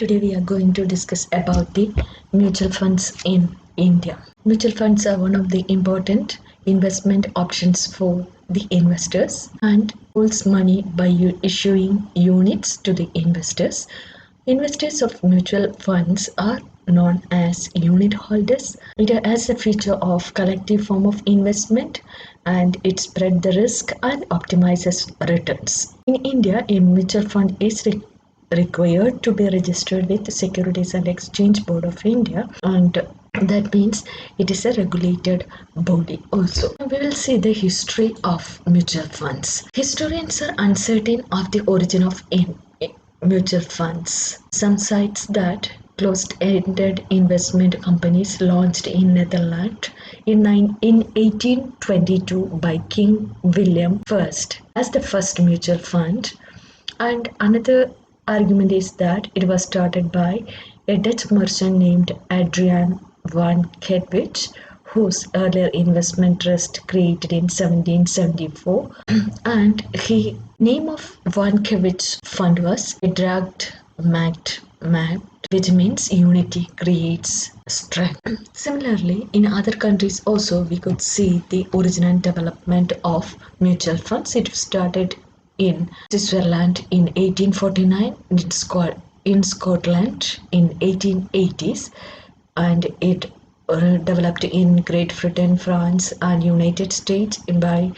Today we are going to discuss about the mutual funds in India. Mutual funds are one of the important investment options for the investors and pools money by issuing units to the investors. Investors of mutual funds are known as unit holders. It has a feature of collective form of investment and it spread the risk and optimizes returns. In India, a mutual fund is required to be registered with the Securities and Exchange Board of India, and that means it is a regulated body also. We will see the history of mutual funds. Historians are uncertain of the origin of mutual funds. Some cites that closed-ended investment companies launched in Netherlands in 1822 by King William I as the first mutual fund, and another argument is that it was started by a Dutch merchant named Adrian van Kerkwijk, whose earlier investment trust created in 1774, and the name of Van Kerkwijk's fund was Draagt Maakt, which means unity creates strength. Similarly, in other countries also we could see the original development of mutual funds. It started in Switzerland in 1849, in Scotland in 1880s, and it developed in Great Britain, France, and United States in the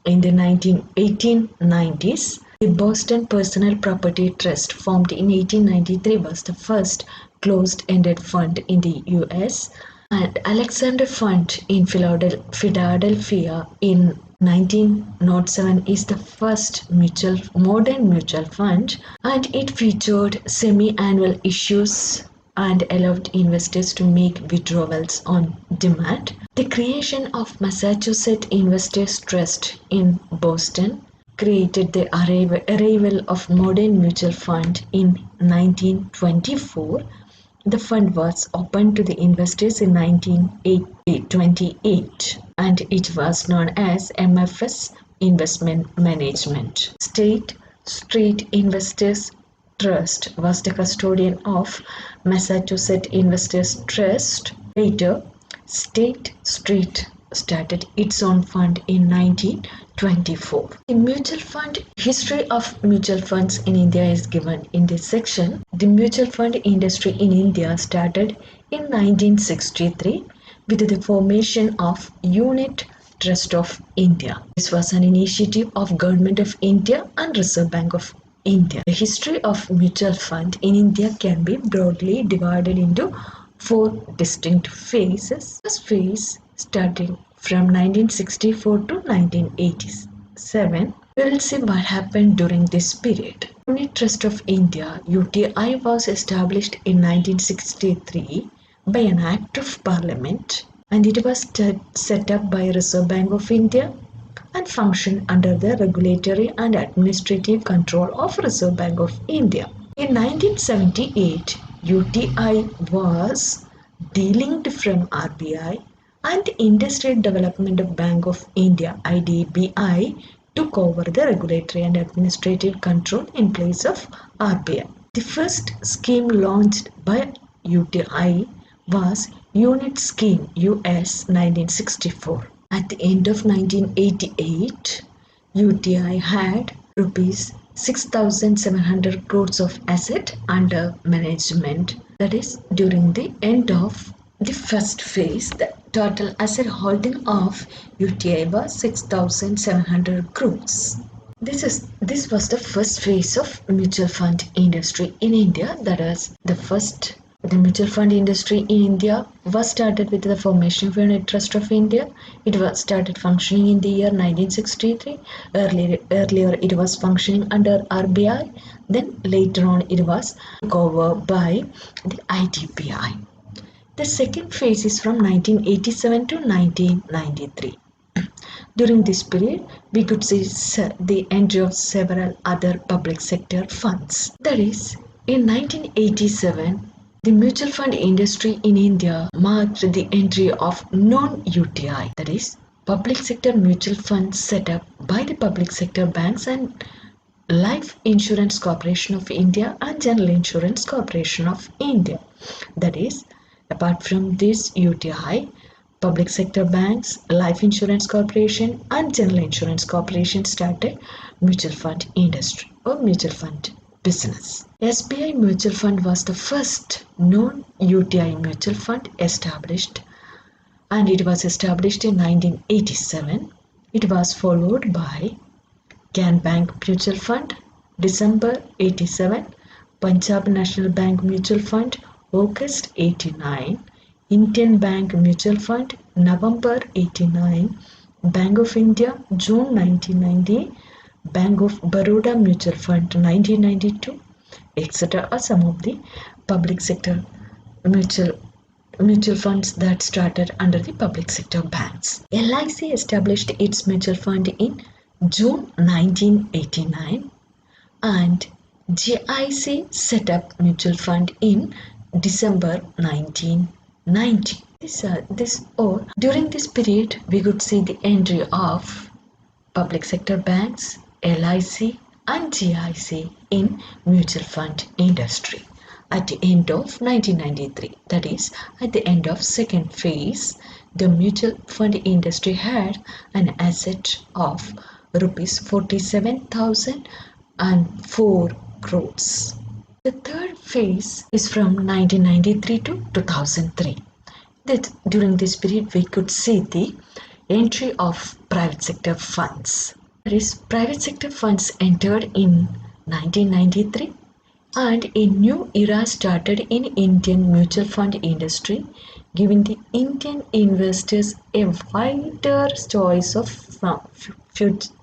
1890s. The Boston Personal Property Trust, formed in 1893, was the first closed-ended fund in the US, and Alexander Fund in Philadelphia in 1907 is the first modern mutual fund, and it featured semi-annual issues and allowed investors to make withdrawals on demand. The creation of Massachusetts Investors Trust in Boston created the arrival of modern mutual fund in 1924. The fund was opened to the investors in 1928 and it was known as MFS Investment Management. State Street Investors Trust was the custodian of Massachusetts Investors Trust. Later, State Street started its own fund in 1924. The mutual fund history of mutual funds in India is given in this section. The mutual fund industry in India started in 1963 with the formation of Unit Trust of India. This was an initiative of Government of India and Reserve Bank of India. The history of mutual fund in India can be broadly divided into four distinct phases. First phase starting from 1964 to 1987. We will see what happened during this period. Unit Trust of India (UTI) was established in 1963 by an Act of Parliament, and it was set up by Reserve Bank of India and functioned under the regulatory and administrative control of Reserve Bank of India. In 1978, UTI was delinked from RBI, and the Industrial Development Bank of India (IDBI) took over the regulatory and administrative control in place of RBI. The first scheme launched by UTI was Unit Scheme US 1964. At the end of 1988, UTI had rupees 6,700 crores of asset under management. That is, during the end of the first phase, the total asset holding of UTI was 6,700 crores. This was the first phase of mutual fund industry in India. That is the mutual fund industry in India was started with the formation of Unit Trust of India. It was started functioning in the year 1963. Earlier it was functioning under RBI. Then later on it was taken over by the IDBI. The second phase is from 1987 to 1993. During this period, we could see the entry of several other public sector funds. That is, in 1987, the mutual fund industry in India marked the entry of non-UTI, that is, public sector mutual funds set up by the public sector banks and Life Insurance Corporation of India and General Insurance Corporation of India. That is, apart from this UTI, public sector banks, Life Insurance Corporation and General Insurance Corporation started mutual fund industry or mutual fund business. SBI Mutual Fund was the first non-UTI mutual fund established, and it was established in 1987. It was followed by Can Bank Mutual Fund, December 87, Punjab National Bank Mutual Fund, August 89, Indian Bank Mutual Fund, November 89, Bank of India, June 1990, Bank of Baroda Mutual Fund, 1992, etc. are some of the public sector mutual funds that started under the public sector banks. LIC established its mutual fund in June 1989 and GIC set up mutual fund in December 1990. During this period, we could see the entry of public sector banks, LIC and GIC in mutual fund industry. At the end of 1993, that is, at the end of second phase, the mutual fund industry had an asset of rupees 47,004 crores. The third phase is from 1993 to 2003. During this period, we could see the entry of private sector funds. That is, private sector funds entered in 1993 and a new era started in Indian mutual fund industry, giving the Indian investors a wider choice of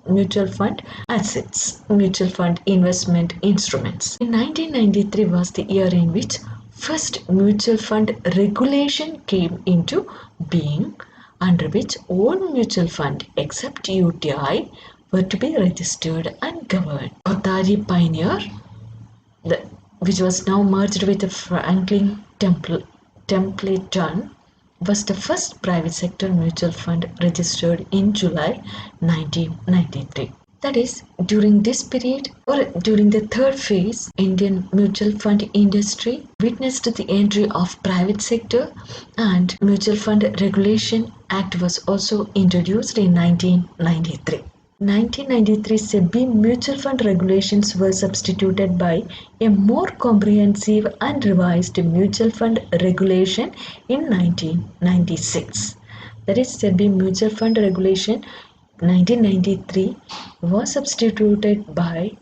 mutual fund assets, mutual fund investment instruments. In 1993 was the year in which first mutual fund regulation came into being, under which all mutual fund except UTI were to be registered and governed. Kothari Pioneer, which was now merged with the Franklin Templeton, was the first private sector mutual fund registered in July 1993. That is, during this period or during the third phase, Indian mutual fund industry witnessed the entry of private sector, and Mutual Fund Regulation Act was also introduced in 1993. 1993 SEBI mutual fund regulations were substituted by a more comprehensive and revised mutual fund regulation in 1996. That is, SEBI mutual fund regulation 1993 was substituted by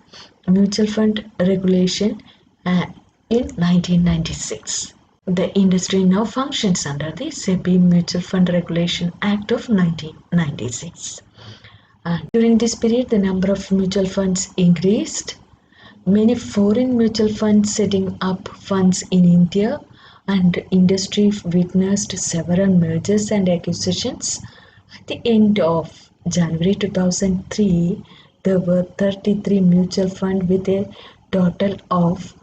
mutual fund regulation in 1996. The industry now functions under the SEBI Mutual Fund Regulation Act of 1996. During this period, the number of mutual funds increased. Many foreign mutual funds setting up funds in India, and industry witnessed several mergers and acquisitions. At the end of January 2003, there were 33 mutual funds with a total of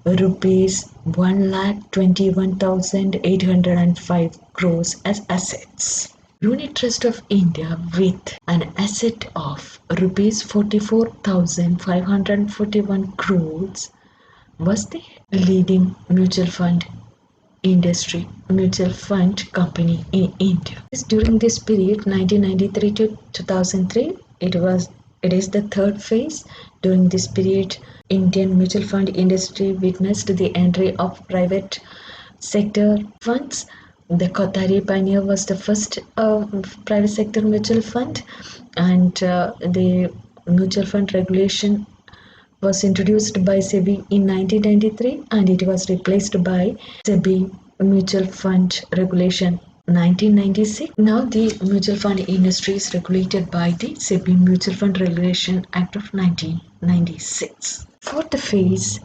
rupees 1,21,805 crores as assets. Unit Trust of India, with an asset of rupees 44,541 crores, was the leading mutual fund company in India. During this period, 1993 to 2003, it is the third phase. During this period, Indian mutual fund industry witnessed the entry of private sector funds. The Kothari Pioneer was the first private sector mutual fund, and the mutual fund regulation was introduced by SEBI in 1993, and it was replaced by SEBI Mutual Fund Regulation 1996. Now the mutual fund industry is regulated by the SEBI Mutual Fund Regulation Act of 1996. Fourth phase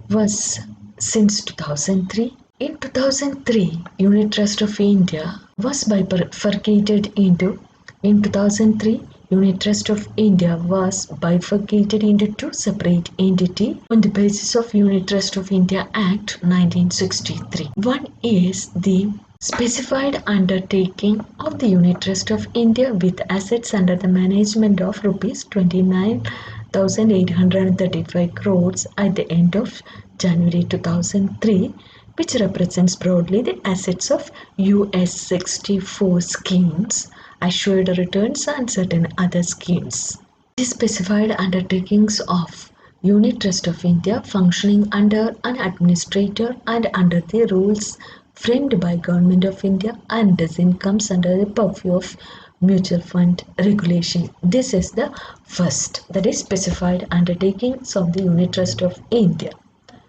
was since 2003. In 2003, Unit Trust of India was bifurcated into. In 2003, Unit Trust of India was bifurcated into two separate entities on the basis of Unit Trust of India Act 1963. One is the specified undertaking of the Unit Trust of India with assets under the management of rupees 29,000 1,835 crores at the end of January 2003, which represents broadly the assets of US 64 schemes, assured returns and certain other schemes. The specified undertakings of Unit Trust of India functioning under an administrator and under the rules framed by Government of India and then comes under the purview of mutual fund regulation. This is the first, that is specified undertakings of the Unit Trust of India.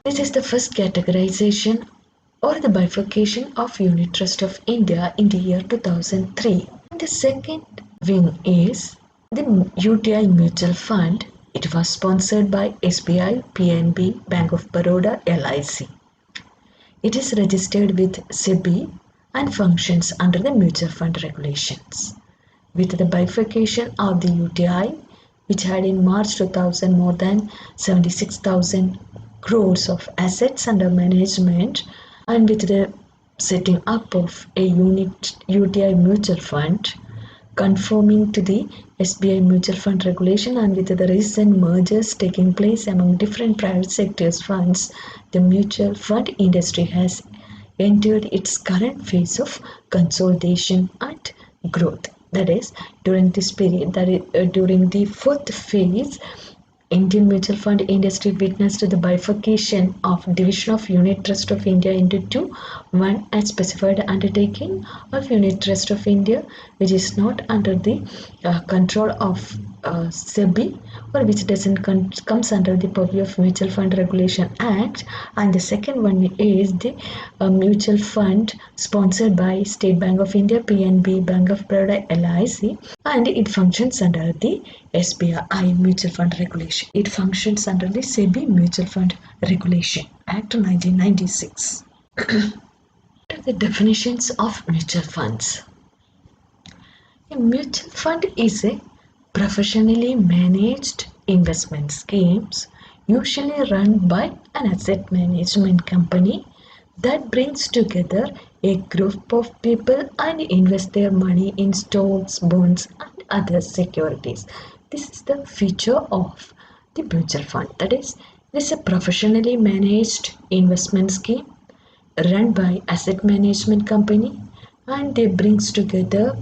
This is the first categorization or the bifurcation of Unit Trust of India in the year 2003. And the second wing is the UTI Mutual Fund. It was sponsored by SBI, PNB, Bank of Baroda, LIC. It is registered with SEBI and functions under the mutual fund regulations. With the bifurcation of the UTI, which had in March 2000 more than 76,000 crores of assets under management, and with the setting up of a UTI mutual fund conforming to the SBI mutual fund regulation, and with the recent mergers taking place among different private sectors funds, the mutual fund industry has entered its current phase of consolidation and growth. That is, during this period, during the fourth phase, Indian mutual fund industry witnessed the bifurcation of division of Unit Trust of India into two. One, a specified undertaking of Unit Trust of India, which is not under the control of SEBI, or which doesn't comes under the purview of Mutual Fund Regulation Act, and the second one is the mutual fund sponsored by State Bank of India, PNB, Bank of Baroda, LIC, and it functions under the SBI Mutual Fund Regulation. It functions under the SEBI Mutual Fund Regulation Act 1996. The definitions of mutual funds. A mutual fund is a professionally managed investment schemes usually run by an asset management company that brings together a group of people and invest their money in stocks, bonds and other securities. This is the feature of the mutual fund. That is, it is a professionally managed investment scheme run by asset management company, and they brings together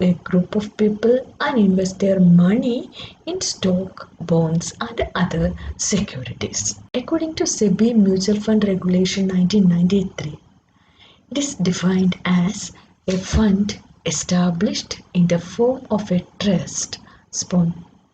a group of people and invest their money in stock, bonds and other securities. According to SEBI Mutual Fund Regulation 1993, it is defined as a fund established in the form of a trust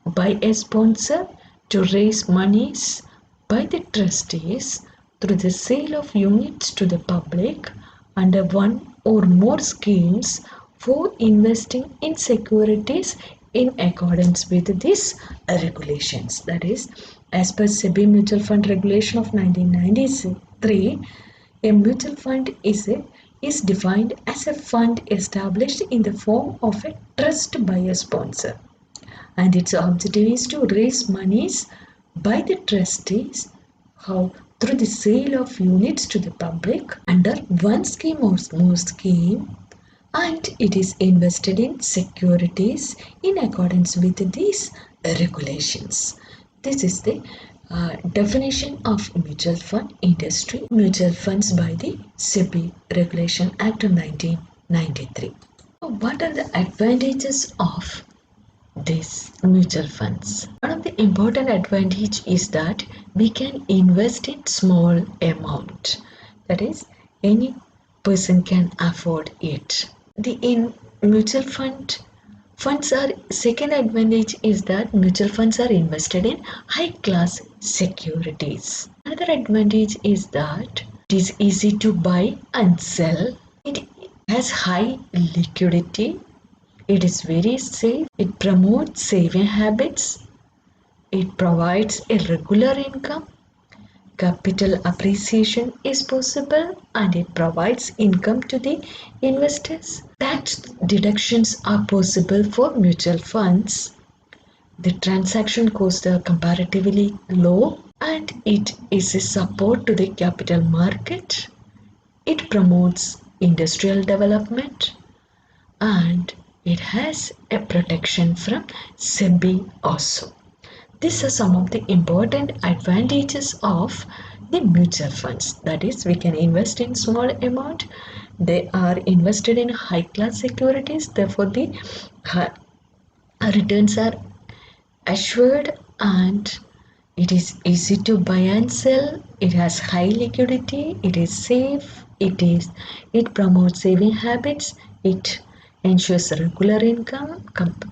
by a sponsor to raise monies by the trustees through the sale of units to the public under one or more schemes for investing in securities in accordance with these regulations. That is, as per SEBI Mutual Fund Regulation of 1993, a mutual fund is defined as a fund established in the form of a trust by a sponsor, and its objective is to raise monies by the trustees through the sale of units to the public under one scheme or more scheme, and it is invested in securities in accordance with these regulations. This is the definition of mutual fund industry, mutual funds by the SEBI Regulation Act of 1993. What are the advantages of these mutual funds? One of the important advantage is that we can invest in small amount. That is, any person can afford it. In mutual funds are second advantage is that mutual funds are invested in high class securities. Another advantage is that it is easy to buy and sell. It has high liquidity. It is very safe. It promotes saving habits. It provides a regular income. Capital appreciation is possible, and it provides income to the investors. Tax deductions are possible for mutual funds. The transaction costs are comparatively low, and it is a support to the capital market. It promotes industrial development, and it has a protection from SEBI also. These are some of the important advantages of the mutual funds. That is, we can invest in small amount. They are invested in high class securities. Therefore, the returns are assured, and it is easy to buy and sell. It has high liquidity. It is safe. It promotes saving habits. It ensures regular income,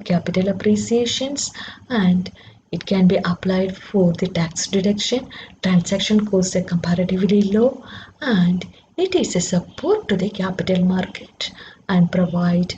capital appreciations, and it can be applied for the tax deduction. Transaction costs are comparatively low, and it is a support to the capital market and provide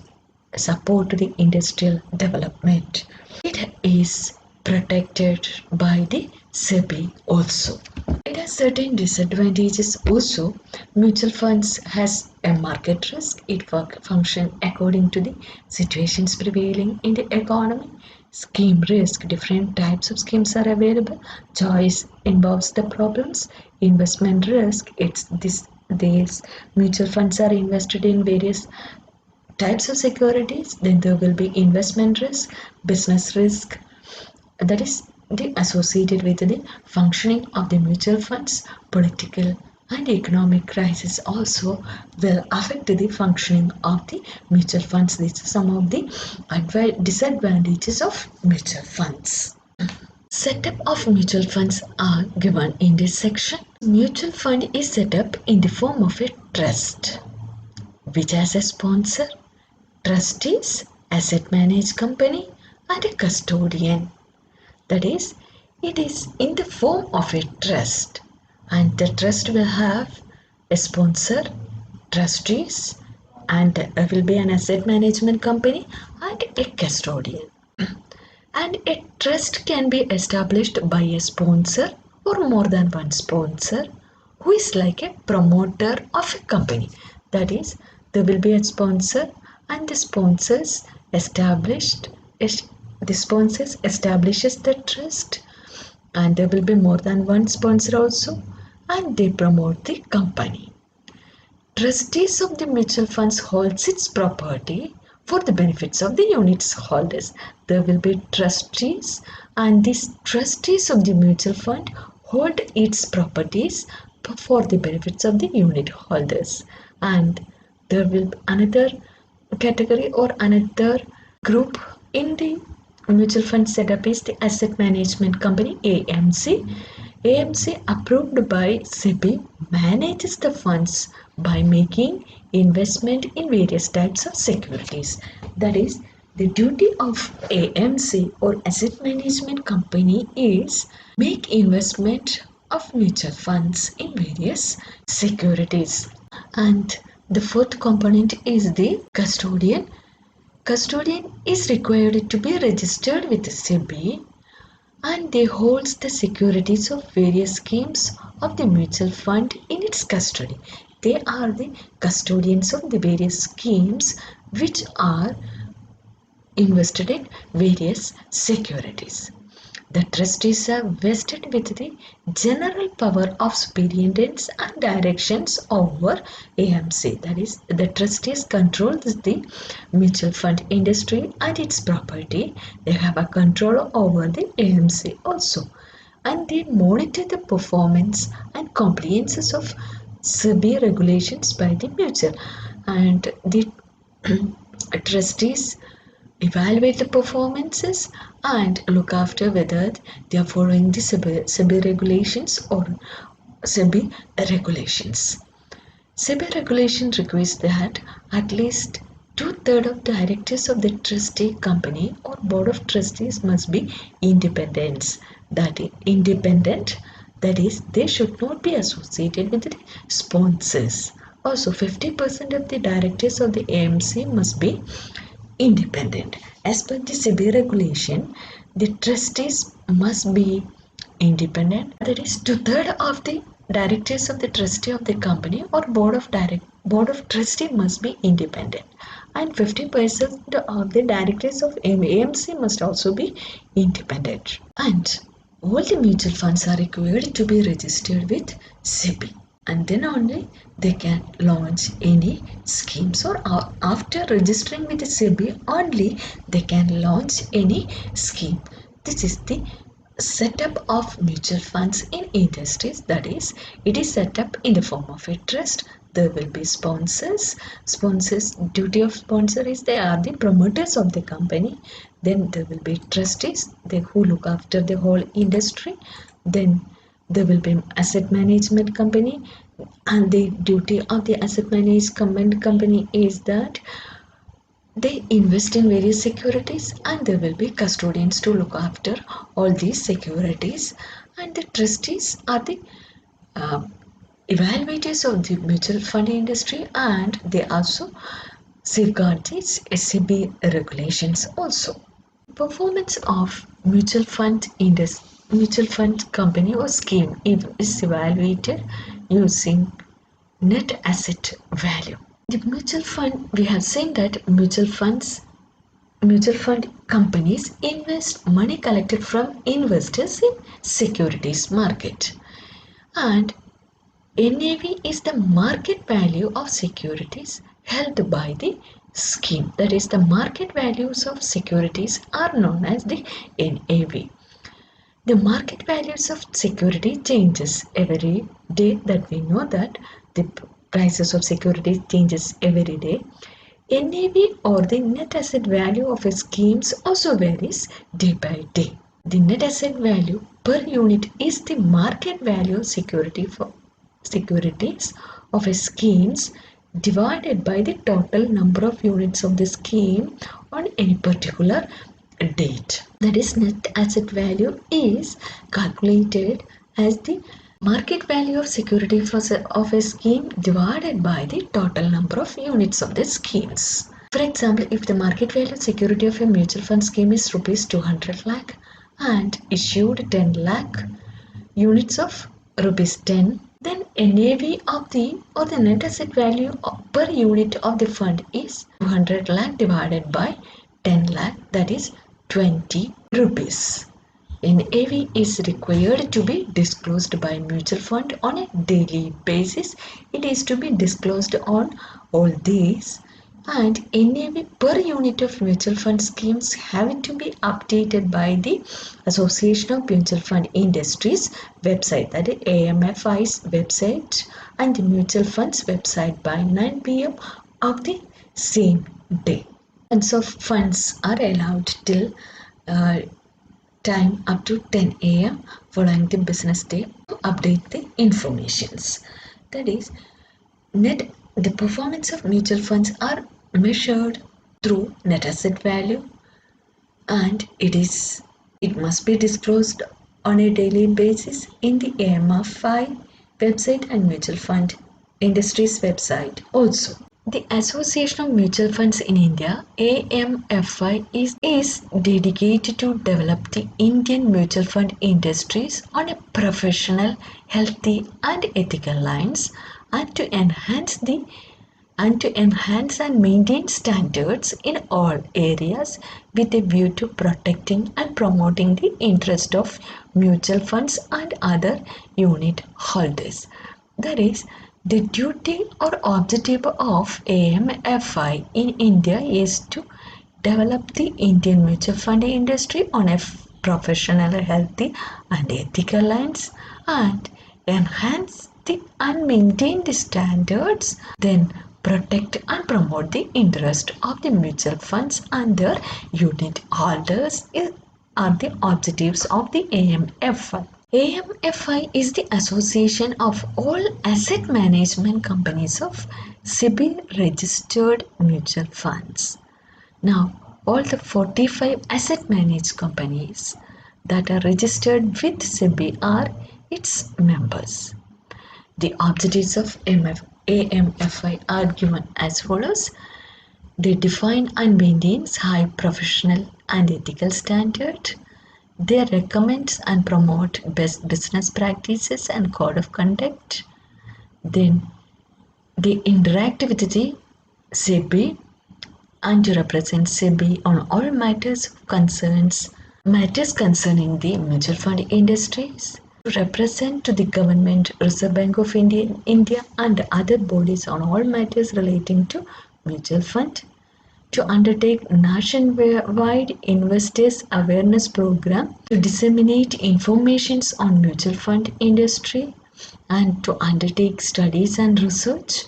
support to the industrial development. It is protected by the SEBI also. It has certain disadvantages also. Mutual funds has a market risk. It function according to the situations prevailing in the economy. Scheme risk. Different types of schemes are available. Choice involves the problems. Investment risk. These mutual funds are invested in various types of securities. Then there will be investment risk, business risk, that is the associated with the functioning of the mutual funds. Political and economic crisis also will affect the functioning of the mutual funds. These are some of the disadvantages of mutual funds. Setup of mutual funds are given in this section. Mutual fund is set up in the form of a trust, which has a sponsor, trustees, asset managed company, and a custodian. That is, it is in the form of a trust, and the trust will have a sponsor, trustees, and there will be an asset management company and a custodian. And a trust can be established by a sponsor or more than one sponsor who is like a promoter of a company. That is, there will be a sponsor, and the sponsors establishes the trust, and there will be more than one sponsor also, and they promote the company. Trustees of the mutual funds holds its property for the benefits of the units holders. There will be trustees, and these trustees of the mutual fund hold its properties for the benefits of the unit holders. And there will be another category or another group in the mutual fund setup is the asset management company, AMC. AMC, approved by SEBI, manages the funds by making investment in various types of securities. That is, the duty of AMC or asset management company is make investment of mutual funds in various securities. And the fourth component is the custodian. Custodian is required to be registered with SEBI, and they holds the securities of various schemes of the mutual fund in its custody. They are the custodians of the various schemes which are invested in various securities. The trustees are vested with the general power of superintendence and directions over AMC. That is, the trustees control the mutual fund industry and its property. They have a control over the AMC also, and they monitor the performance and compliances of SEBI regulations by the mutual, and the trustees evaluate the performances and look after whether they are following the SEBI regulations or SEBI regulations. SEBI regulation requires that at least 2/3 of directors of the trustee company or board of trustees must be independent. That is, they should not be associated with the sponsors. Also, 50% of the directors of the AMC must be independent. As per the SEBI regulation, the trustees must be independent. That is, 2/3 of the directors of the trustee of the company or board of trustee must be independent, and 50% of the directors of AMC must also be independent. And all the mutual funds are required to be registered with SEBI, and then only they can launch any schemes, or after registering with the SEBI only they can launch any scheme. This is the setup of mutual funds in industries, that is, it is set up in the form of a trust. There will be sponsors. Duty of sponsor is they are the promoters of the company. Then there will be trustees, they who look after the whole industry. Then there will be asset management company, and the duty of the asset management company is that they invest in various securities, and there will be custodians to look after all these securities, and the trustees are the uh, evaluators of the mutual fund industry, and they also safeguard these SEBI regulations also. Performance of mutual fund company or scheme is evaluated using net asset value. The mutual fund, we have seen that mutual fund companies invest money collected from investors in securities market, and NAV is the market value of securities held by the scheme. That is, the market values of securities are known as the NAV. The market values of security changes every day, that we know that the prices of securities changes every day. NAV, or the net asset value of a schemes, also varies day by day. The net asset value per unit is the market value of securities of a schemes divided by the total number of units of the scheme on any particular date. That is, net asset value is calculated as the market value of security of a scheme divided by the total number of units of the schemes. For example, if the market value of security of a mutual fund scheme is rupees 200 lakh and issued 10 lakh units of rupees 10, then NAV of the net asset value per unit of the fund is 200 lakh divided by 10 lakh, that is 20 rupees. NAV is required to be disclosed by mutual fund on a daily basis. It is to be disclosed on all these, and NAV per unit of mutual fund schemes have to be updated by the Association of Mutual Fund Industries website, that is AMFI's website, and the mutual funds website by 9 p.m. of the same day. And so funds are allowed till time up to 10 a.m. following the business day to update the informations. That is, the performance of mutual funds are measured through net asset value, and it must be disclosed on a daily basis in the AMFI website and mutual fund industries website also. The Association of Mutual Funds in India, AMFI, is dedicated to develop the Indian mutual fund industries on a professional, healthy and ethical lines, and to enhance and maintain standards in all areas with a view to protecting and promoting the interest of mutual funds and other unit holders. That is, the duty or objective of AMFI in India is to develop the Indian mutual fund industry on a professional, healthy and ethical lines, and enhance and maintain the standards, then protect and promote the interest of the mutual funds and their unit holders are the objectives of the AMFI. AMFI is the association of all asset management companies of SEBI registered mutual funds. Now, all the 45 asset managed companies that are registered with SEBI are its members. The objectives of AMFI are given as follows. They define and maintain high professional and ethical standards. They recommend and promote best business practices and code of conduct. Then they interact with the SEBI and to represent SEBI on all matters concerning the mutual fund industries, to represent to the government, Reserve Bank of India and other bodies on all matters relating to mutual fund, to undertake nationwide investors awareness program to disseminate information on mutual fund industry and to undertake studies and research,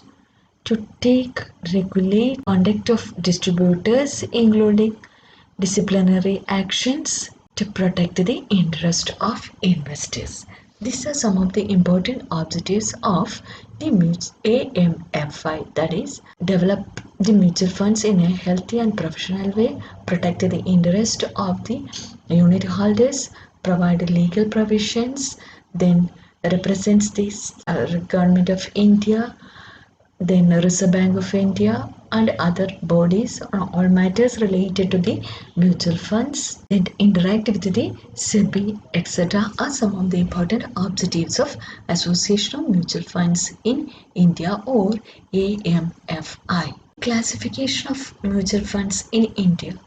to take regulate conduct of distributors including disciplinary actions, to protect the interest of investors. These are some of the important objectives of the AMFI, that is, develop the mutual funds in a healthy and professional way, protect the interest of the unit holders, provide legal provisions, then represents the government of India, then Reserve Bank of India and other bodies on all matters related to the mutual funds and interact with the SEBI, etc. are some of the important objectives of Association of Mutual Funds in India or AMFI. Classification of mutual funds in India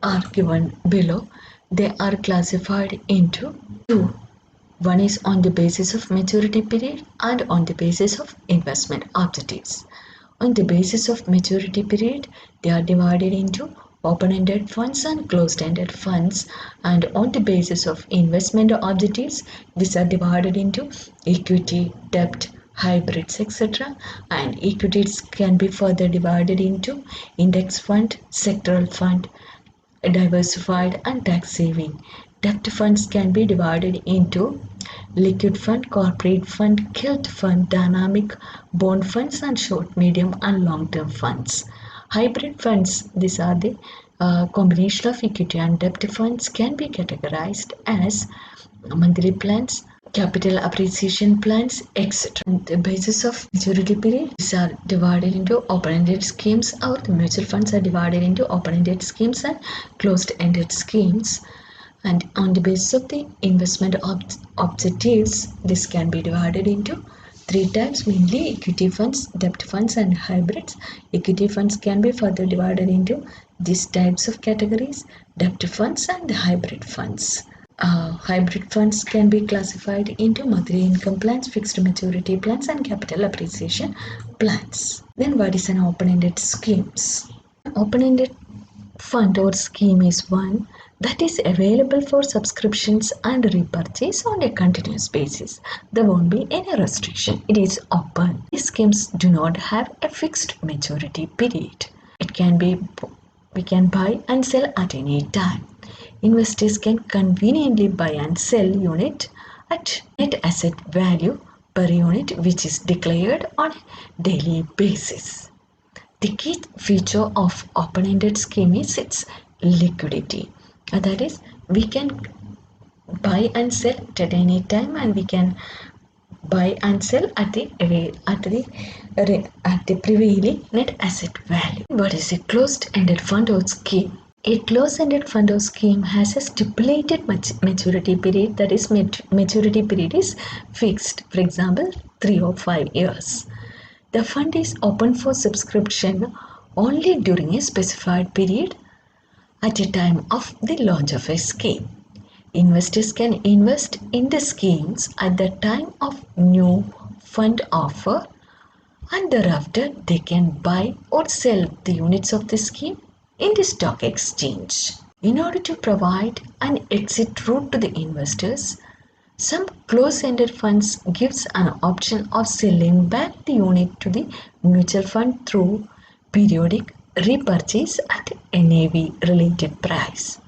are given below. They are classified into two. One is on the basis of maturity period and on the basis of investment objectives. On the basis of maturity period, they are divided into open-ended funds and closed-ended funds, and on the basis of investment objectives, these are divided into equity, debt, hybrids, etc. And equities can be further divided into index fund, sectoral fund, diversified and tax saving. Debt funds can be divided into liquid fund, corporate fund, gilt fund, dynamic bond funds, and short, medium, and long term funds. Hybrid funds, these are the combination of equity and debt funds, can be categorized as monthly plans, capital appreciation plans, etc. On the basis of maturity period, these are divided into open-ended schemes, or the mutual funds are divided into open-ended schemes and closed-ended schemes. And on the basis of the investment objectives, this can be divided into three types, mainly equity funds, debt funds, and hybrids. Equity funds can be further divided into these types of categories: debt funds and hybrid funds. Hybrid funds can be classified into monthly income plans, fixed maturity plans, and capital appreciation plans. Then what is an open-ended schemes? Open-ended fund or scheme is one that is available for subscriptions and repurchase on a continuous basis. There won't be any restriction. It is open. These schemes do not have a fixed maturity period. We can buy and sell at any time. Investors can conveniently buy and sell unit at net asset value per unit, which is declared on a daily basis. The key feature of open-ended scheme is its liquidity. That is, we can buy and sell at any time, and we can buy and sell at the prevailing net asset value. What is a closed-ended fund or scheme? A closed-ended fund or scheme has a stipulated maturity period. That is, maturity period is fixed. For example, 3 or 5 years. The fund is open for subscription only during a specified period at a time of the launch of a scheme. Investors can invest in the schemes at the time of new fund offer, and thereafter they can buy or sell the units of the scheme in the stock exchange. In order to provide an exit route to the investors, some closed-ended funds gives an option of selling back the unit to the mutual fund through periodic repurchase at NAV related price.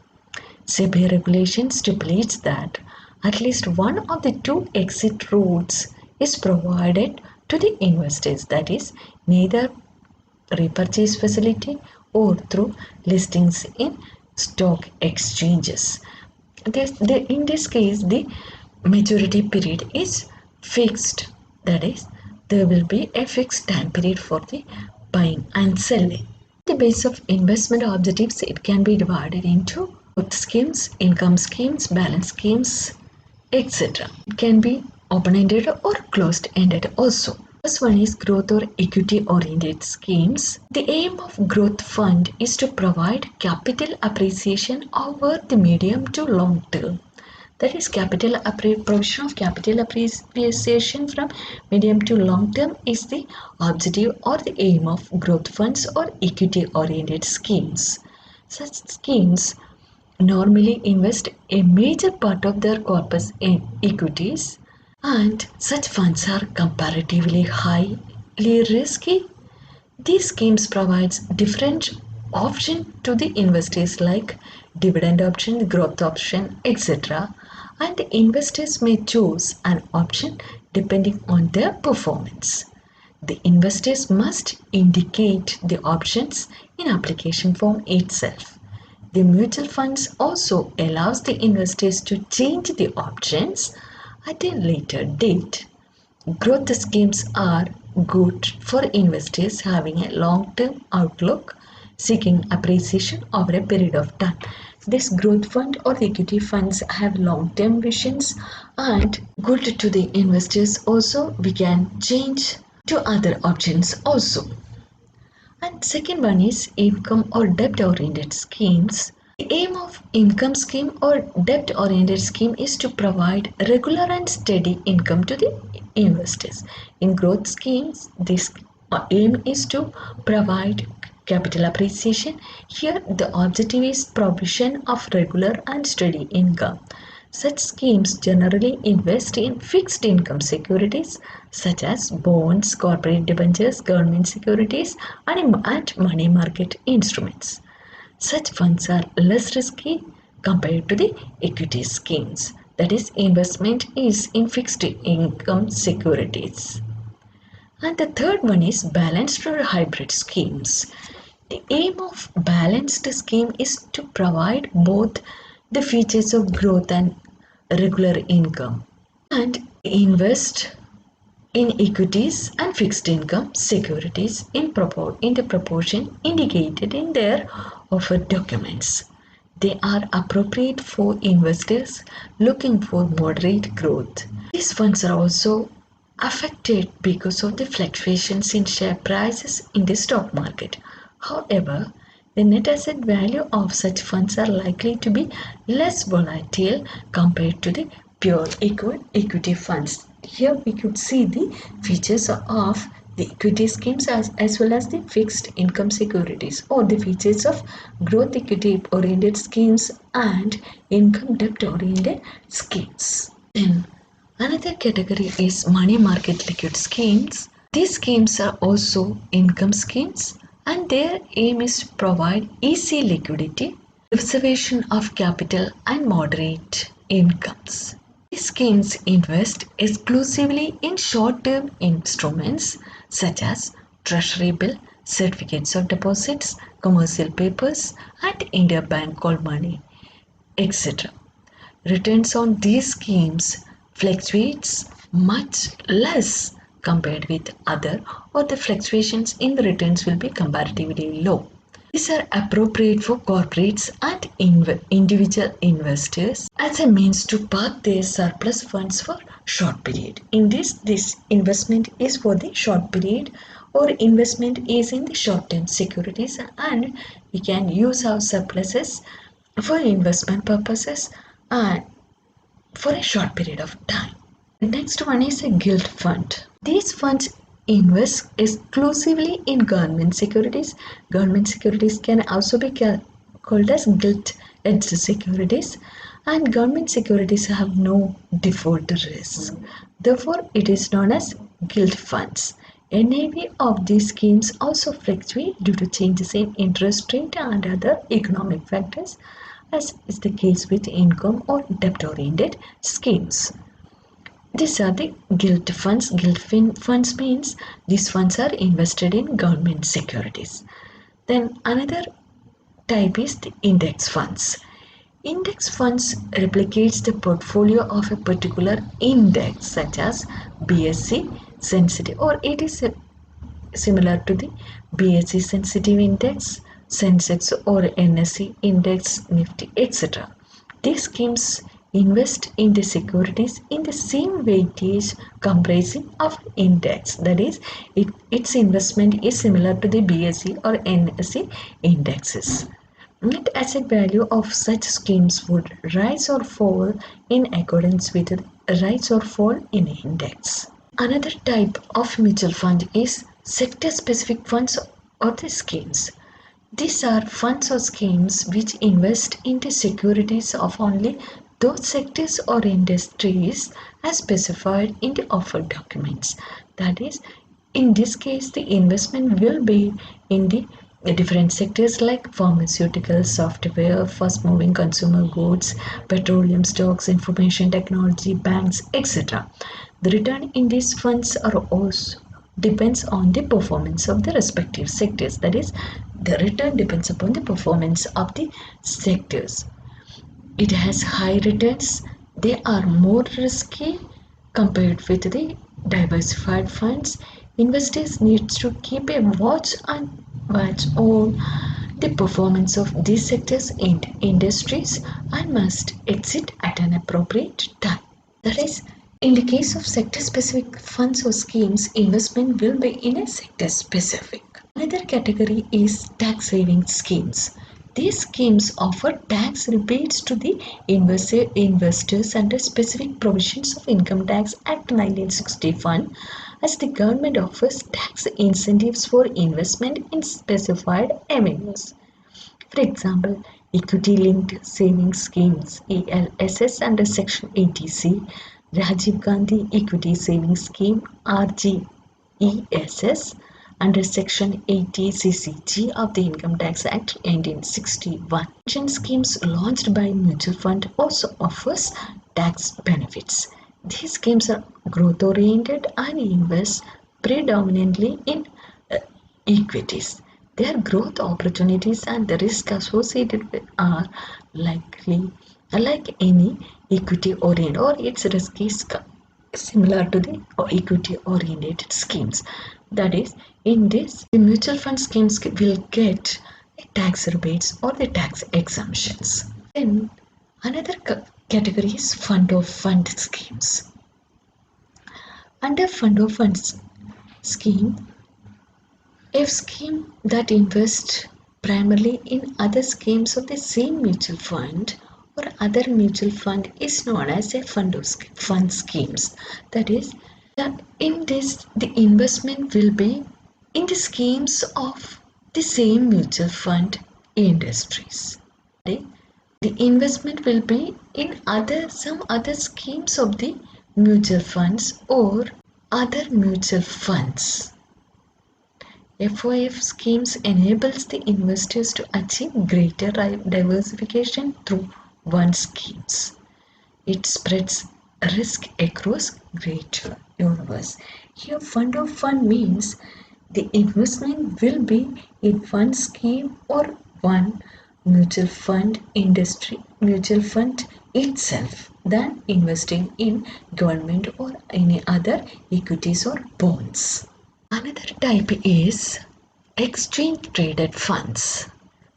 SEBI regulation stipulates that at least one of the two exit routes is provided to the investors, that is, neither repurchase facility or through listings in stock exchanges. In this case, the maturity period is fixed, that is, there will be a fixed time period for the buying and selling. The base of investment objectives, it can be divided into growth schemes, income schemes, balance schemes, etc. It can be open-ended or closed-ended also. First one is growth or equity-oriented schemes. The aim of growth fund is to provide capital appreciation over the medium to long term. That is provision of capital appreciation from medium to long term is the objective or the aim of growth funds or equity oriented schemes. Such schemes normally invest a major part of their corpus in equities, and such funds are comparatively highly risky. These schemes provide different options to the investors like dividend option, growth option, etc. And the investors may choose an option depending on their performance. The investors must indicate the options in application form itself. The mutual funds also allows the investors to change the options at a later date. Growth schemes are good for investors having a long-term outlook, seeking appreciation over a period of time. This growth fund or equity funds have long-term visions and good to the investors also. We can change to other options also. And second one is income or debt oriented schemes. The aim of income scheme or debt oriented scheme is to provide regular and steady income to the investors. In growth schemes, this aim is to provide capital appreciation. Here, the objective is provision of regular and steady income. Such schemes generally invest in fixed income securities such as bonds, corporate debentures, government securities, and money market instruments. Such funds are less risky compared to the equity schemes. That is, investment is in fixed income securities. And the third one is balanced or hybrid schemes. The aim of balanced scheme is to provide both the features of growth and regular income and invest in equities and fixed income securities in the proportion indicated in their offered documents. They are appropriate for investors looking for moderate growth. These funds are also affected because of the fluctuations in share prices in the stock market. However, the net asset value of such funds are likely to be less volatile compared to the pure equity funds. Here we could see the features of the equity schemes as well as the fixed income securities, or the features of growth equity oriented schemes and income debt oriented schemes. Then another category is money market liquid schemes. These schemes are also income schemes and their aim is to provide easy liquidity, preservation of capital and moderate incomes. These schemes invest exclusively in short-term instruments such as treasury bill, certificates of deposits, commercial papers and interbank call money, etc. Returns on these schemes fluctuates much less compared with other, or the fluctuations in the returns will be comparatively low. These are appropriate for corporates and individual investors as a means to park their surplus funds for short period. In this investment is for the short period, or investment is in the short term securities, and we can use our surpluses for investment purposes and for a short period of time. The next one is a gilt fund. These funds invest exclusively in government securities. Government securities can also be called as gilt-edged securities, and government securities have no default risk. Therefore, it is known as gilt funds. NAV of these schemes also fluctuate due to changes in interest rate and other economic factors, as is the case with income or debt-oriented schemes. These are the gilt funds. Gilt funds means these funds are invested in government securities. Then another type is the index funds. Index funds replicates the portfolio of a particular index such as BSE sensitive, or it is similar to the BSE sensitive index, Sensex or NSE index, Nifty, etc. These schemes invest in the securities in the same weightage comprising of index, that is, its investment is similar to the BSE or NSE indexes. Net asset value of such schemes would rise or fall in accordance with the rise or fall in index. Another type of mutual fund is sector-specific funds or the schemes. These are funds or schemes which invest into securities of only those sectors or industries as specified in the offer documents. That is, in this case, the investment will be in the different sectors like pharmaceuticals, software, fast moving consumer goods, petroleum stocks, information technology, banks, etc. The return in these funds are also depends on the performance of the respective sectors. That is, the return depends upon the performance of the sectors. It has high returns. They are more risky compared with the diversified funds. Investors need to keep a watch on the performance of these sectors and industries and must exit at an appropriate time. That is, in the case of sector specific funds or schemes, investment will be in a sector specific. Another category is tax saving schemes. These schemes offer tax rebates to the investors under specific provisions of Income Tax Act 1961, as the government offers tax incentives for investment in specified avenues. For example, equity linked savings schemes ELSS under Section 80C, Rajiv Gandhi Equity Savings Scheme RGESS under Section 80 CCG of the Income Tax Act 1961. Pension schemes launched by mutual fund also offers tax benefits. These schemes are growth oriented and invest predominantly in equities. Their growth opportunities and the risk associated with are likely like any equity oriented or its risk is similar to the equity oriented schemes. That is, in this, the mutual fund schemes will get tax rebates or the tax exemptions. Then another category is fund of fund schemes. Under fund of funds scheme, a scheme that invests primarily in other schemes of the same mutual fund or other mutual fund is known as a fund schemes. That is, that in this the investment will be in the schemes of the same mutual fund industries. Okay? The investment will be in some other schemes of the mutual funds or other mutual funds. FOF schemes enables the investors to achieve greater diversification through one schemes. It spreads risk across greater universe. Here, fund of fund means the investment will be in one scheme or one mutual fund itself than investing in government or any other equities or bonds. Another type is exchange traded funds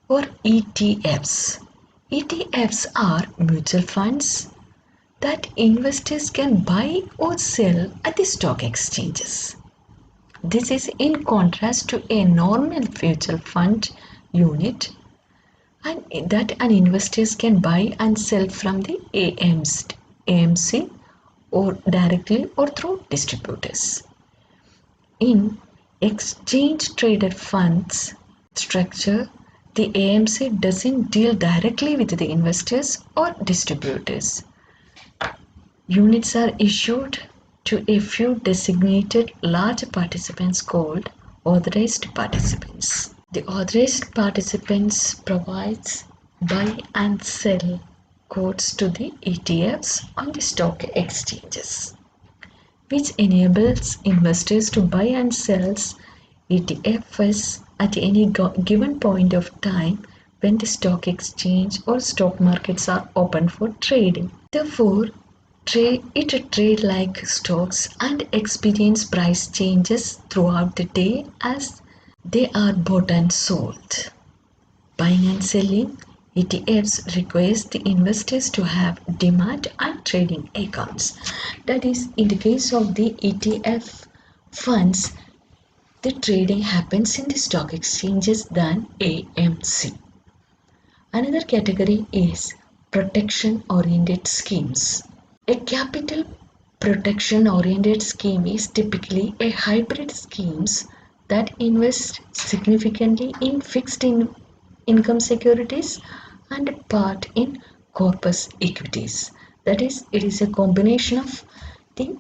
or ETFs. ETFs are mutual funds that investors can buy or sell at the stock exchanges. This is in contrast to a normal mutual fund unit and that an investors can buy and sell from the AMC or directly or through distributors. In exchange traded funds structure, the AMC doesn't deal directly with the investors or distributors. Units are issued to a few designated large participants called authorized participants. The authorized participants provides buy and sell quotes to the ETFs on the stock exchanges, which enables investors to buy and sell ETFs at any given point of time when the stock exchange or stock markets are open for trading. Therefore, it trade like stocks and experience price changes throughout the day as they are bought and sold. Buying and selling ETFs requires the investors to have demat and trading accounts. That is, in the case of the ETF funds, the trading happens in the stock exchanges than AMC. Another category is protection oriented schemes. A capital protection oriented scheme is typically a hybrid schemes that invest significantly in income securities and part in corpus equities. That is, it is a combination of the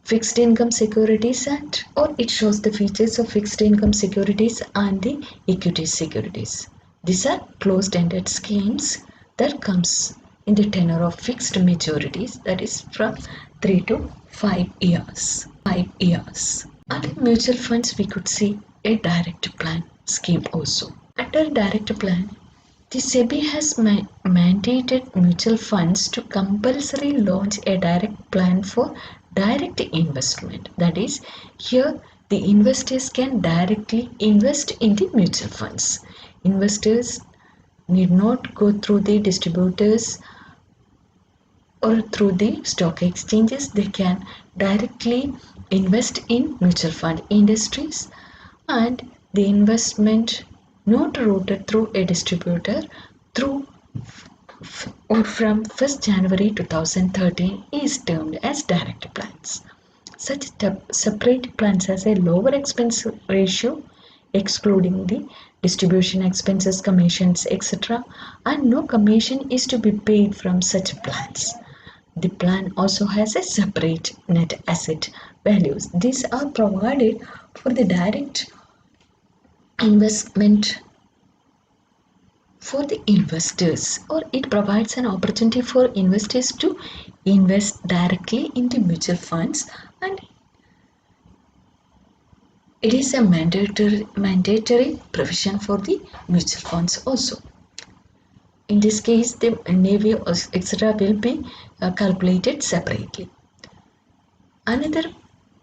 fixed income securities and or it shows the features of fixed income securities and the equity securities. These are closed-ended schemes that comes in the tenor of fixed maturities, that is from 3 to 5 years. 5 years. Under mutual funds we could see a direct plan scheme also. Under direct plan, the SEBI has mandated mutual funds to compulsory launch a direct plan for direct investment. That is, here the investors can directly invest in the mutual funds. Investors need not go through the distributors or through the stock exchanges. They can directly invest in mutual fund industries, and the investment not routed through a distributor through or from 1st January 2013 is termed as direct plans. Such separate plans has a lower expense ratio, excluding the distribution expenses, commissions, etc., and no commission is to be paid from such plans. The plan also has a separate net asset values. These are provided for the direct investment for the investors, or it provides an opportunity for investors to invest directly into mutual funds, and it is a mandatory provision for the mutual funds also. In this case, the NAV etc. will be calculated separately. Another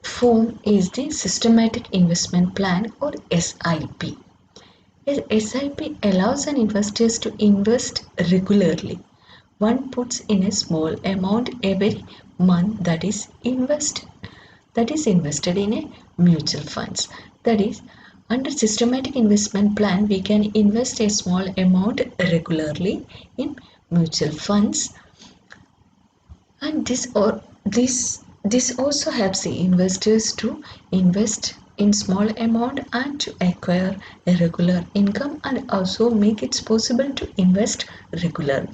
form is the systematic investment plan, or SIP. A SIP allows an investors to invest regularly. One puts in a small amount every month that is invested in a mutual funds. That is, under systematic investment plan, we can invest a small amount regularly in mutual funds, and this also helps the investors to invest in small amount and to acquire a regular income, and also make it possible to invest regularly.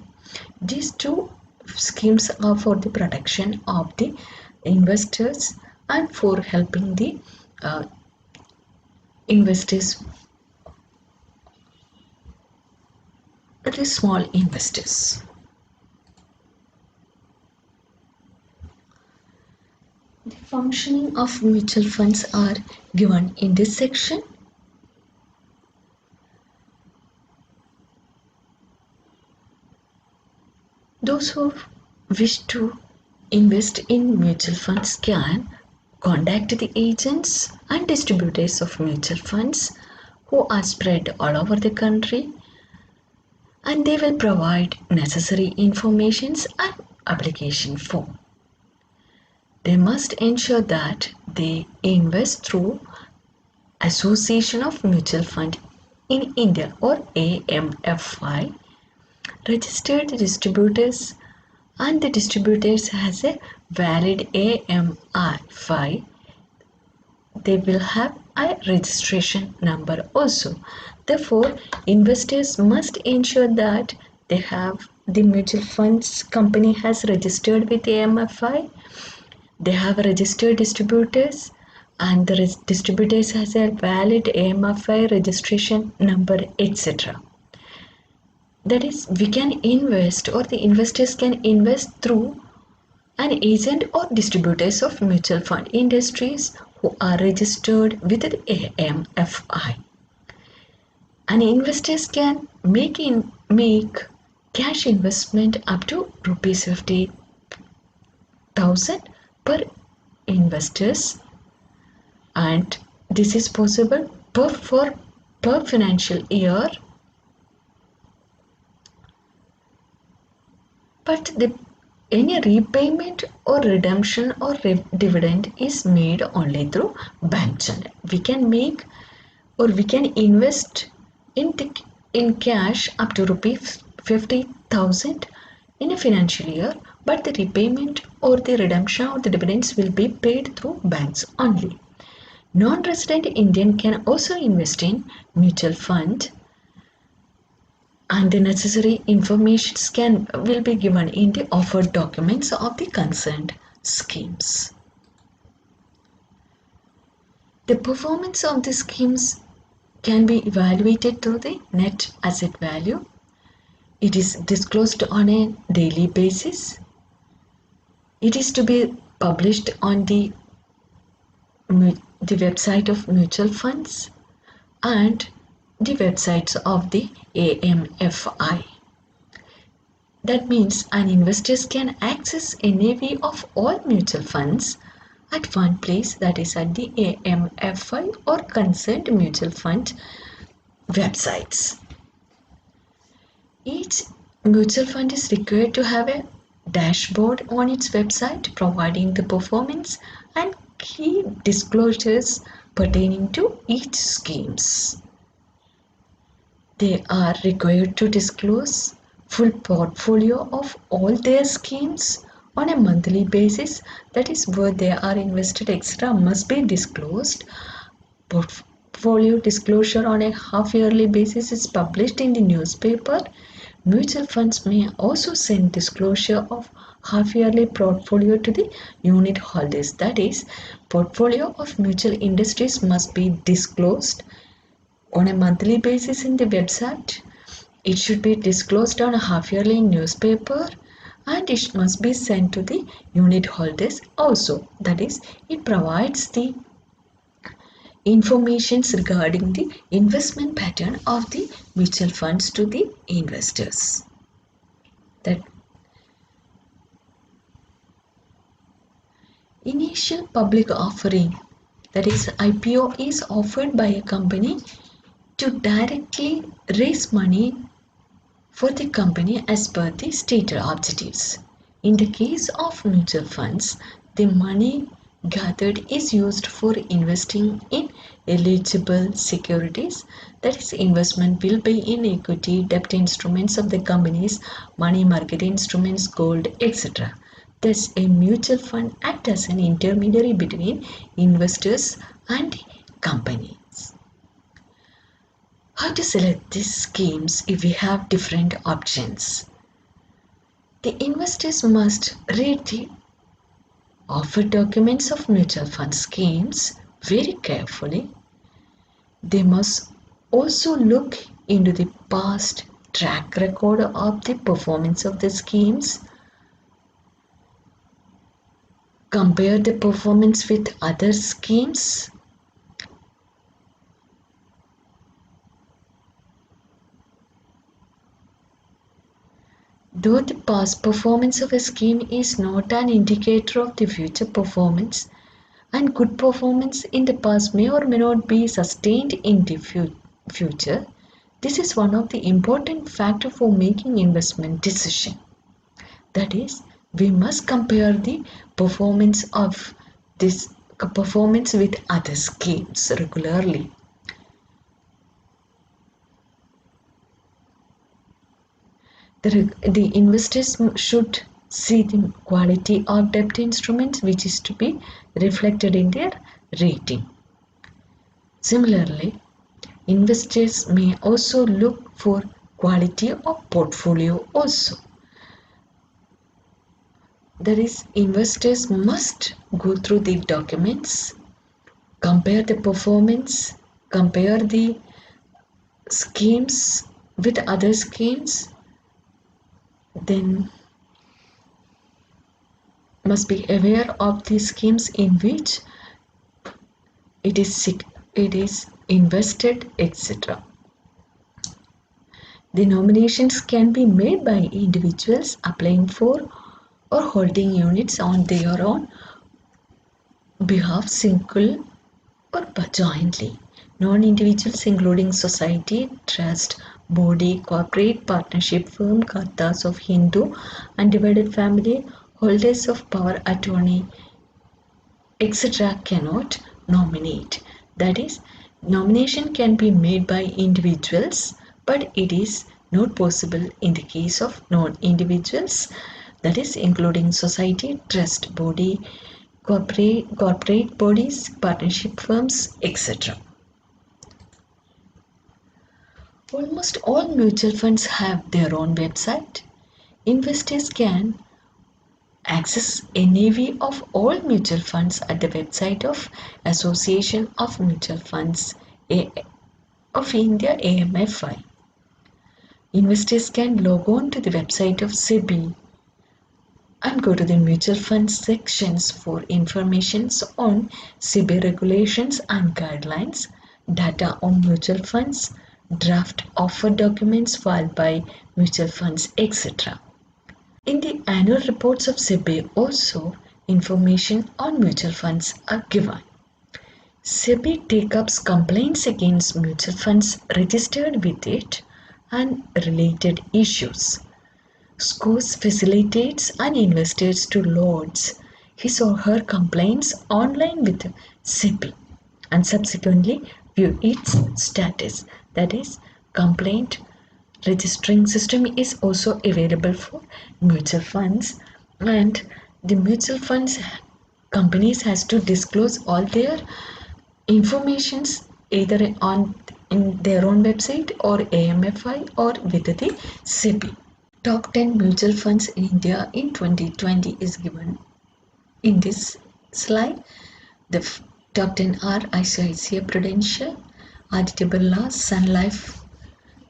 These two schemes are for the protection of the investors and for helping the investors, the small investors. The functioning of mutual funds are given in this section. Those who wish to invest in mutual funds can contact the agents and distributors of mutual funds who are spread all over the country, and they will provide necessary informations and application form. They must ensure that they invest through Association of Mutual Fund in India, or AMFI, registered distributors, and the distributors has a valid AMFI. They will have a registration number also. Therefore, investors must ensure that they have the mutual funds company has registered with AMFI. They have registered distributors, and the distributors has a valid AMFI registration number, etc. That is, we can invest, or the investors can invest through an agent or distributors of mutual fund industries who are registered with the AMFI. And investors can make cash investment up to rupees 50,000 per investors, and this is possible per financial year, but any repayment or redemption or dividend is made only through bank channel. We can make, or we can invest in the in cash up to rupees 50,000 in a financial year, but the repayment or the redemption of the dividends will be paid through banks only. Non-resident Indian can also invest in mutual fund, and the necessary information will be given in the offered documents of the concerned schemes. The performance of the schemes can be evaluated through the net asset value. It is disclosed on a daily basis. It is to be published on the website of mutual funds and the websites of the AMFI. That means an investors can access NAV of all mutual funds at one place, that is at the AMFI or concerned mutual fund websites. Each mutual fund is required to have a dashboard on its website providing the performance and key disclosures pertaining to each schemes. They are required to disclose full portfolio of all their schemes on a monthly basis, that is where they are invested etc. must be disclosed. Portfolio disclosure on a half-yearly basis is published in the newspaper. Mutual funds may also send disclosure of half-yearly portfolio to the unit holders. That is, portfolio of mutual industries must be disclosed on a monthly basis in the website. It should be disclosed on a half-yearly newspaper, and it must be sent to the unit holders also. That is, it provides the information regarding the investment pattern of the mutual funds to the investors. That initial public offering, that is IPO, is offered by a company to directly raise money for the company as per the stated objectives. In the case of mutual funds, the money gathered is used for investing in eligible securities. That is, investment will be in equity, debt instruments of the companies, money market instruments, gold, etc. Thus, a mutual fund acts as an intermediary between investors and companies. How to select these schemes if we have different options? The investors must read the offered documents of mutual fund schemes very carefully. They must also look into the past track record of the performance of the schemes, compare the performance with other schemes, though the past performance of a scheme is not an indicator of the future performance, and good performance in the past may or may not be sustained in the future, this is one of the important factors for making investment decision. That is, we must compare the performance of this performance with other schemes regularly. The investors should see the quality of debt instruments which is to be reflected in their rating. Similarly, investors may also look for quality of portfolio also. That is, investors must go through the documents, compare the performance, compare the schemes with other schemes, then must be aware of the schemes in which it is invested, etc. The nominations can be made by individuals applying for or holding units on their own behalf, single or jointly. Non-individuals including society, trust, body, corporate, partnership, firm, kartas of Hindu, undivided family, holders of power attorney, etc. cannot nominate. That is, nomination can be made by individuals but it is not possible in the case of non-individuals, that is including society, trust body, corporate bodies, partnership firms, etc. Almost all mutual funds have their own website. Investors can access a NAV of all mutual funds at the website of Association of Mutual Funds of India AMFI. Investors can log on to the website of SEBI and go to the mutual funds sections for information on SEBI regulations and guidelines, data on mutual funds, draft offer documents filed by mutual funds, etc. In the annual reports of SEBI also information on mutual funds are given. SEBI takes up complaints against mutual funds registered with it and related issues. SCORES facilitates an investor to lodge his or her complaints online with SEBI and subsequently view its status. That is, complaint registering system is also available for mutual funds, and the mutual funds companies has to disclose all their informations either on in their own website or AMFI or with the SEBI. Top 10 mutual funds in India in 2020 is given in this slide. The top 10 are ICICI Prudential, Aditya Birla, Sun Life,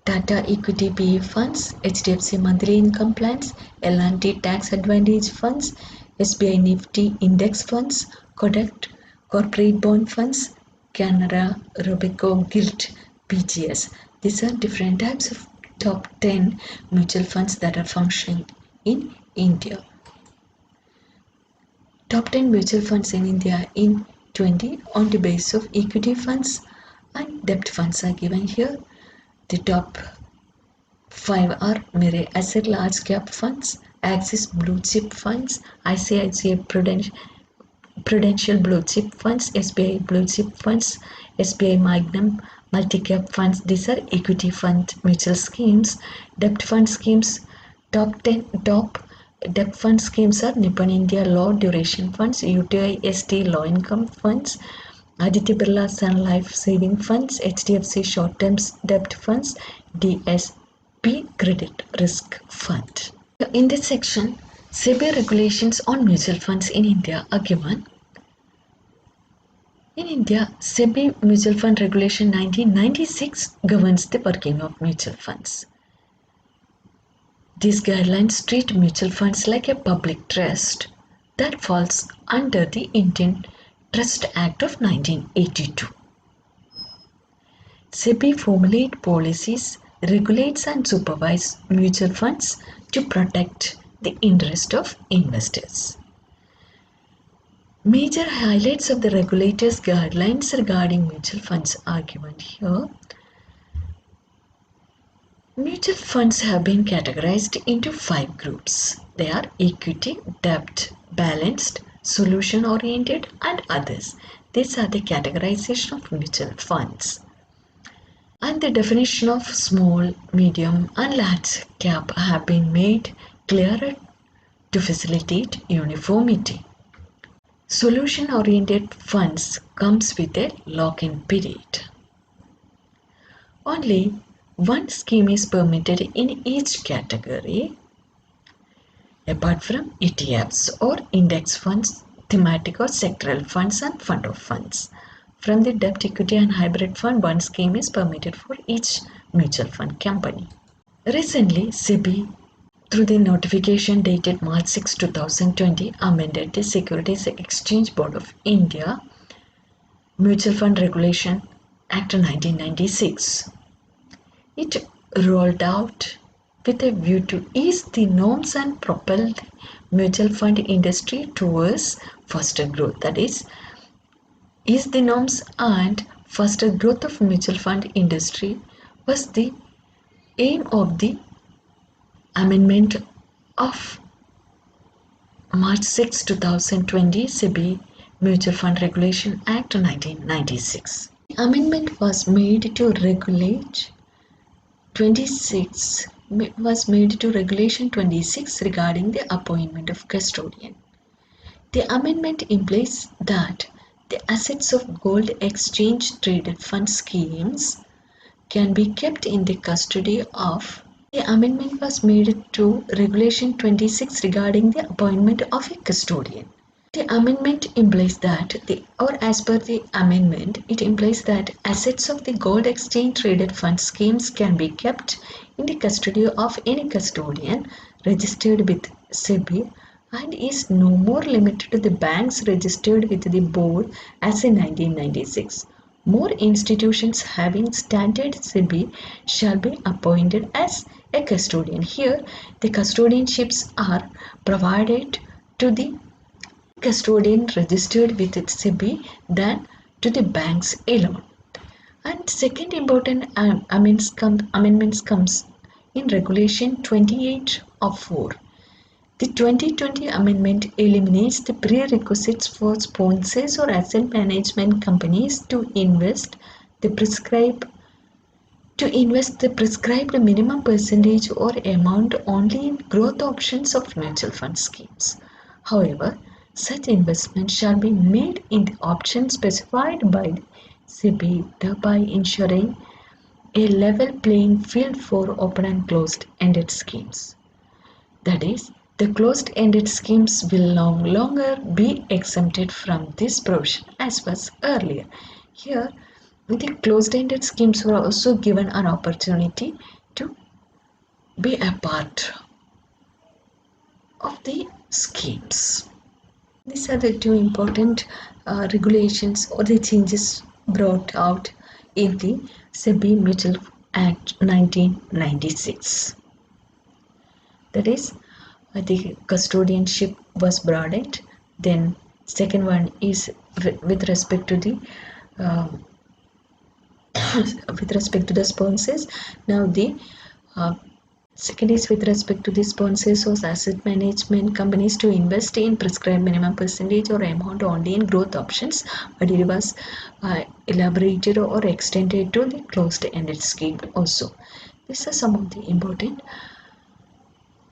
Tata Equity PE Funds, HDFC Monthly Income Plans, L&T Tax Advantage Funds, SBI Nifty Index Funds, Kodak Corporate Bond Funds, Canara Robeco Gilt PGS. These are different types of top 10 mutual funds that are functioning in India. Top 10 mutual funds in India in 20 on the basis of equity funds and debt funds are given here. The top 5 are Mirae Asset Large Cap Funds, Axis Blue Chip Funds, ICICI Prudential Blue Chip Funds, SBI Blue Chip Funds, SBI Magnum Multi-Cap Funds. These are equity fund mutual schemes. Debt fund schemes, top debt fund schemes are Nippon India Law Duration Funds, UTI ST Law Income Funds, Aditya Birla Sun Life Saving Funds, HDFC Short Term Debt Funds, DSP Credit Risk Fund. In this section, SEBI regulations on mutual funds in India are given. In India, SEBI Mutual Fund Regulation 1996 governs the working of mutual funds. These guidelines treat mutual funds like a public trust that falls under the Indian Trust Act of 1982. SEBI formulates policies, regulates and supervises mutual funds to protect the interest of investors. Major highlights of the regulator's guidelines regarding mutual funds are given here. Mutual funds have been categorized into 5 groups. They are equity, debt, balanced, solution-oriented and others. These are the categorization of mutual funds. And the definition of small, medium and large cap have been made clearer to facilitate uniformity. Solution-oriented funds comes with a lock-in period. Only one scheme is permitted in each category, apart from ETFs or index funds, thematic or sectoral funds and fund of funds. From the debt, equity and hybrid fund, one scheme is permitted for each mutual fund company. Recently, SEBI, through the notification dated March 6, 2020, amended the Securities Exchange Board of India Mutual Fund Regulation Act 1996. It rolled out with a view to ease the norms and propel the mutual fund industry towards faster growth. That is, ease the norms and faster growth of mutual fund industry was the aim of the amendment of March 6, 2020 SEBI Mutual Fund Regulation Act 1996. The amendment was made to regulate 26 was made to Regulation 26 regarding the appointment of custodian. The amendment implies that the assets of gold exchange traded fund schemes can be kept in the custody of. The amendment was made to Regulation 26 regarding the appointment of a custodian. The amendment implies that as per the amendment, it implies that assets of the gold exchange traded fund schemes can be kept in the custody of any custodian registered with SEBI and is no more limited to the banks registered with the board as in 1996. More institutions having standard SEBI shall be appointed as a custodian. Here, the custodianships are provided to the custodian registered with SEBI than to the banks alone. And second important amendments comes in Regulation 28 of 4. The 2020 amendment eliminates the prerequisites for sponsors or asset management companies to invest the prescribed minimum percentage or amount only in growth options of mutual fund schemes. However, such investment shall be made in the options specified by the SEBI, thereby ensuring a level playing field for open and closed-ended schemes. That is, the closed-ended schemes will no longer be exempted from this provision as was earlier. Here, the closed-ended schemes were also given an opportunity to be a part of the schemes. These are the two important regulations or the changes brought out in the SEBI Mutual Act 1996. That is, the custodianship was broadened. Then second one is with respect to the sponsors. Now the second is with respect to the sponsors or asset management companies to invest in prescribed minimum percentage or amount only in growth options, but it was elaborated or extended to the closed-ended scheme also. These are some of the important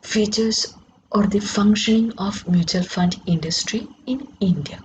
features or the functioning of mutual fund industry in India.